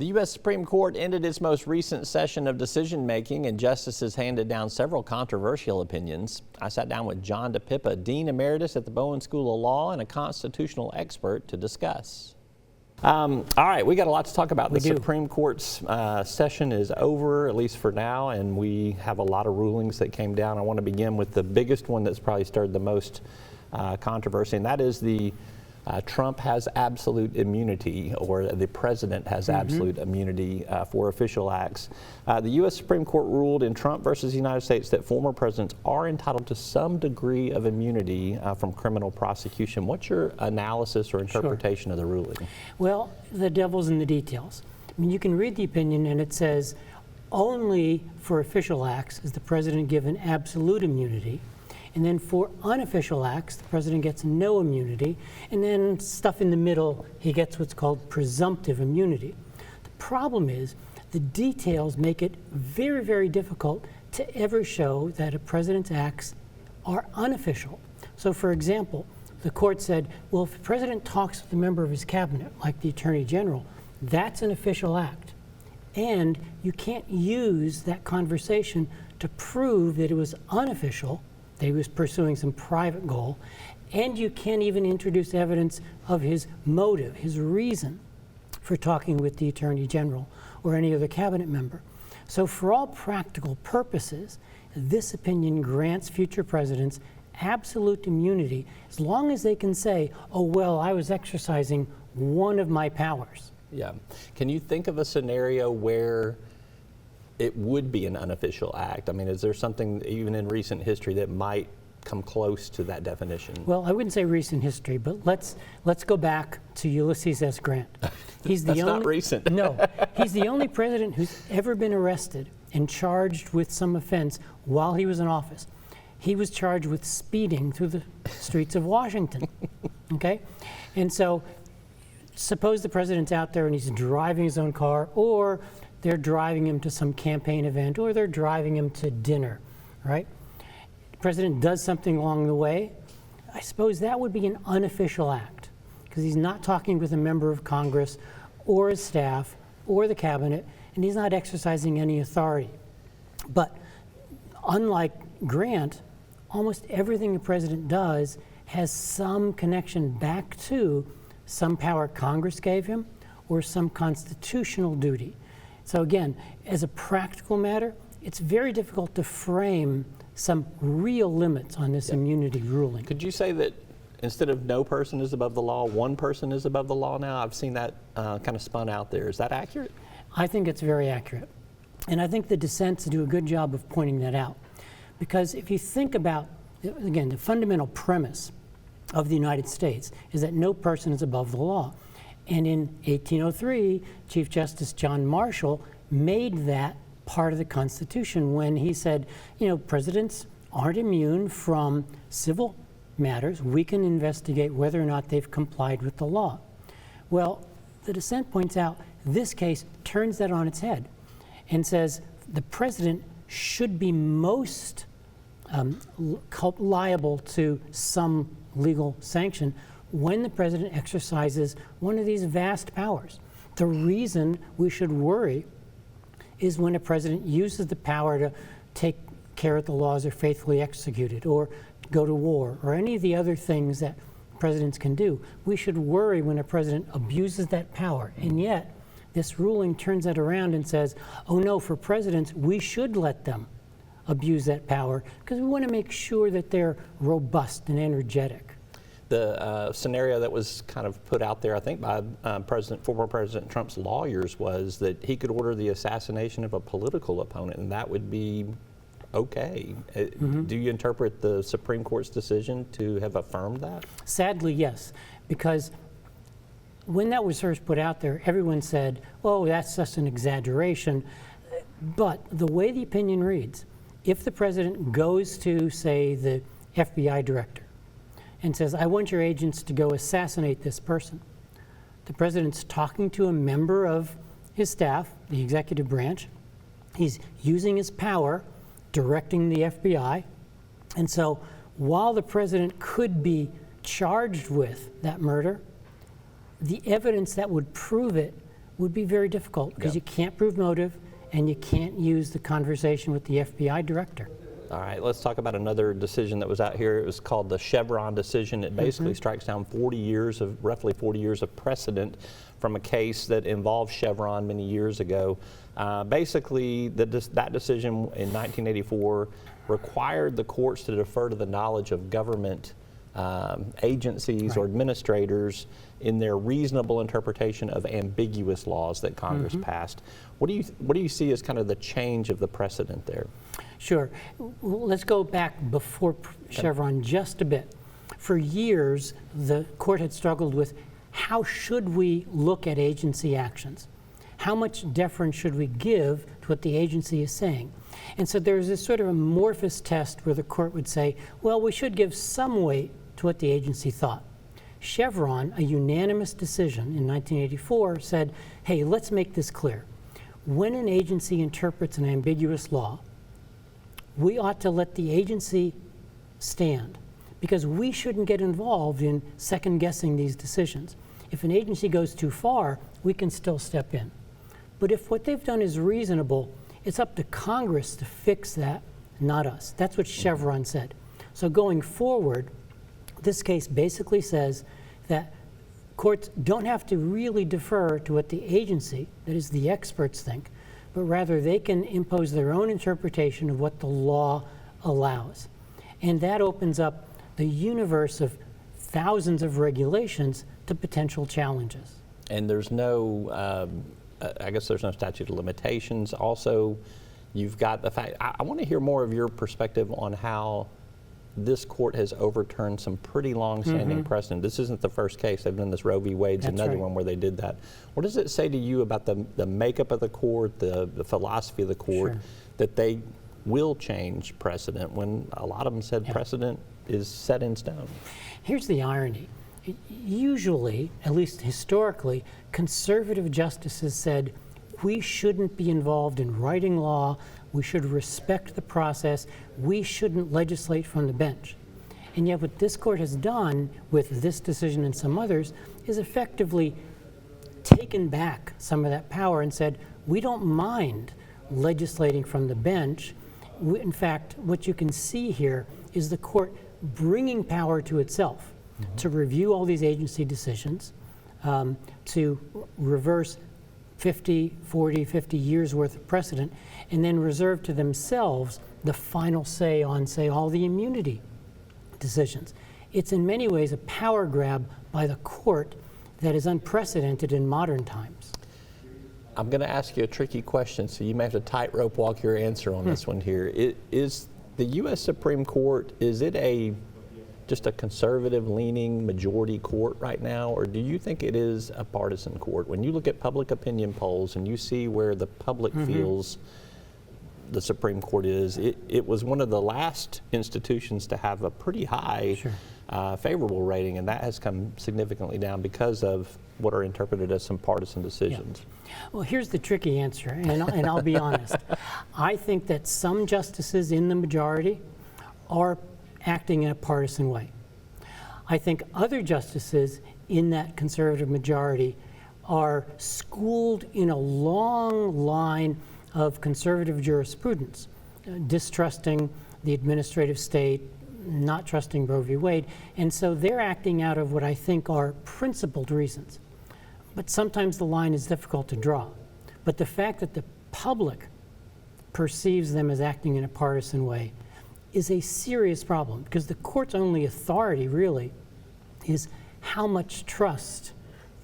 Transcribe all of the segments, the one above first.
The U.S. Supreme Court ended its most recent session of decision-making, and justices handed down several controversial opinions. I sat down with John Dipippa, Dean Emeritus at the Bowen School of Law and a constitutional expert, to discuss. All right, we got a lot to talk about. The Supreme Court's session is over, at least for now, and we have a lot of rulings that came down. I want to begin with the biggest one that's probably stirred the most controversy, and that is the Trump has absolute immunity, or the president has absolute immunity for official acts. The U.S. Supreme Court ruled in Trump versus the United States that former presidents are entitled to some degree of immunity from criminal prosecution. What's your analysis or interpretation of the ruling? Well, the devil's in the details. I mean, you can read the opinion and it says only for official acts is the president given absolute immunity. And then for unofficial acts, the president gets no immunity. And then stuff in the middle, he gets what's called presumptive immunity. The problem is the details make it very, very difficult to ever show that a president's acts are unofficial. So for example, the court said, well, if the president talks with a member of his cabinet, like the attorney general, that's an official act. And you can't use that conversation to prove that it was unofficial, that he was pursuing some private goal, and you can't even introduce evidence of his motive, his reason for talking with the Attorney General or any other cabinet member. So for all practical purposes, this opinion grants future presidents absolute immunity as long as they can say, oh, well, I was exercising one of my powers. Yeah. Can you think of a scenario where it would be an unofficial act? I mean, is there something even in recent history that might come close to that definition? Well, I wouldn't say recent history, but let's go back to Ulysses S. Grant. He's the That's not recent. No, he's the only president who's ever been arrested and charged with some offense while he was in office. He was charged with speeding through the streets of Washington. Okay, and so suppose the president's out there and he's driving his own car, or they're driving him to some campaign event, or they're driving him to dinner, right? The president does something along the way. I suppose that would be an unofficial act because he's not talking with a member of Congress or his staff or the cabinet, and he's not exercising any authority. But unlike Grant, almost everything the president does has some connection back to some power Congress gave him or some constitutional duty. So again, as a practical matter, it's very difficult to frame some real limits on this immunity ruling. Could you say that instead of no person is above the law, one person is above the law now? I've seen that kind of spun out there. Is that accurate? I think it's very accurate. And I think the dissents do a good job of pointing that out. Because if you think about, again, the fundamental premise of the United States is that no person is above the law. And in 1803, Chief Justice John Marshall made that part of the Constitution when he said, you know, presidents aren't immune from civil matters. We can investigate whether or not they've complied with the law. Well, the dissent points out this case turns that on its head and says the president should be most liable to some legal sanction when the president exercises one of these vast powers. The reason we should worry is when a president uses the power to take care that the laws are faithfully executed, or go to war, or any of the other things that presidents can do. We should worry when a president abuses that power. And yet, this ruling turns that around and says, oh no, for presidents, we should let them abuse that power because we want to make sure that they're robust and energetic. The scenario that was kind of put out there, I think, by former President Trump's lawyers was that he could order the assassination of a political opponent, and that would be okay. Do you interpret the Supreme Court's decision to have affirmed that? Sadly, yes, because when that was first put out there, everyone said, oh, that's just an exaggeration. But the way the opinion reads, if the president goes to, say, the FBI director, and says, I want your agents to go assassinate this person. The president's talking to a member of his staff, the executive branch. He's using his power, directing the FBI. And so while the president could be charged with that murder, the evidence that would prove it would be very difficult because Yep. you can't prove motive and you can't use the conversation with the FBI director. All right, let's talk about another decision that was out here. It was called the Chevron decision. It basically strikes down roughly 40 years of precedent from a case that involved Chevron many years ago. Basically, that decision in 1984 required the courts to defer to the knowledge of government agencies or administrators in their reasonable interpretation of ambiguous laws that Congress passed. What do you see as kind of the change of the precedent there? Sure. Let's go back before Chevron just a bit. For years, the court had struggled with how should we look at agency actions? How much deference should we give to what the agency is saying? And so there's this sort of amorphous test where the court would say, well, we should give some weight to what the agency thought. Chevron, a unanimous decision in 1984, said, hey, let's make this clear. When an agency interprets an ambiguous law, we ought to let the agency stand because we shouldn't get involved in second-guessing these decisions. If an agency goes too far, we can still step in. But if what they've done is reasonable, it's up to Congress to fix that, not us. That's what Chevron said. So going forward, this case basically says that courts don't have to really defer to what the agency, that is the experts, think, but rather they can impose their own interpretation of what the law allows. And that opens up the universe of thousands of regulations to potential challenges. And there's no, I guess there's no statute of limitations. Also, you've got the fact, I want to hear more of your perspective on how this court has overturned some pretty long-standing precedent. This isn't the first case. They've done this Roe v. Wade's another one where they did that. What does it say to you about the makeup of the court, the philosophy of the court, that they will change precedent when a lot of them said precedent is set in stone? Here's the irony. Usually, at least historically, conservative justices said, we shouldn't be involved in writing law, we should respect the process, we shouldn't legislate from the bench. And yet what this court has done with this decision and some others is effectively taken back some of that power and said, we don't mind legislating from the bench. In fact, what you can see here is the court bringing power to itself to review all these agency decisions, to reverse 50, 40, 50 years worth of precedent, and then reserve to themselves the final say on, say, all the immunity decisions. It's in many ways a power grab by the court that is unprecedented in modern times. I'm going to ask you a tricky question, so you may have to tightrope walk your answer on this one here. Is the U.S. Supreme Court, is it just a conservative-leaning majority court right now, or do you think it is a partisan court? When you look at public opinion polls and you see where the public feels the Supreme Court is, it was one of the last institutions to have a pretty high favorable rating, and that has come significantly down because of what are interpreted as some partisan decisions. Well, here's the tricky answer, and I'll be honest. I think that some justices in the majority are acting in a partisan way. I think other justices in that conservative majority are schooled in a long line of conservative jurisprudence, distrusting the administrative state, not trusting Roe v. Wade, and so they're acting out of what I think are principled reasons. But sometimes the line is difficult to draw. But the fact that the public perceives them as acting in a partisan way is a serious problem, because the court's only authority really is how much trust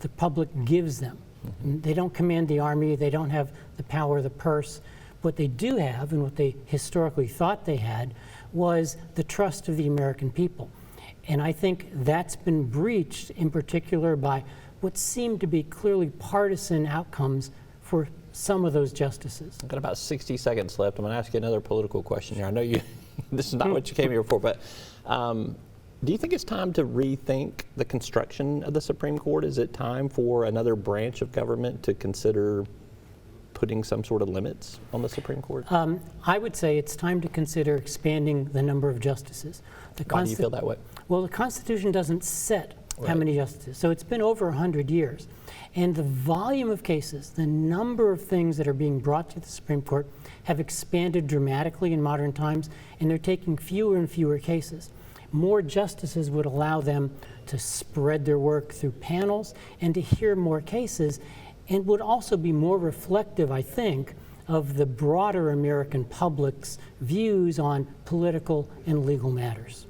the public gives them. They don't command the army, they don't have the power of the purse. What they do have, and what they historically thought they had, was the trust of the American people. And I think that's been breached in particular by what seemed to be clearly partisan outcomes for some of those justices. I've got about 60 seconds left. I'm going to ask you another political question here. I know you, this is not what you came here for, but do you think it's time to rethink the construction of the Supreme Court? Is it time for another branch of government to consider putting some sort of limits on the Supreme Court? I would say it's time to consider expanding the number of justices. Why do you feel that way? Well, the Constitution doesn't set how many justices. So it's been over 100 years. And the volume of cases, the number of things that are being brought to the Supreme Court have expanded dramatically in modern times, and they're taking fewer and fewer cases. More justices would allow them to spread their work through panels and to hear more cases, and would also be more reflective, I think, of the broader American public's views on political and legal matters.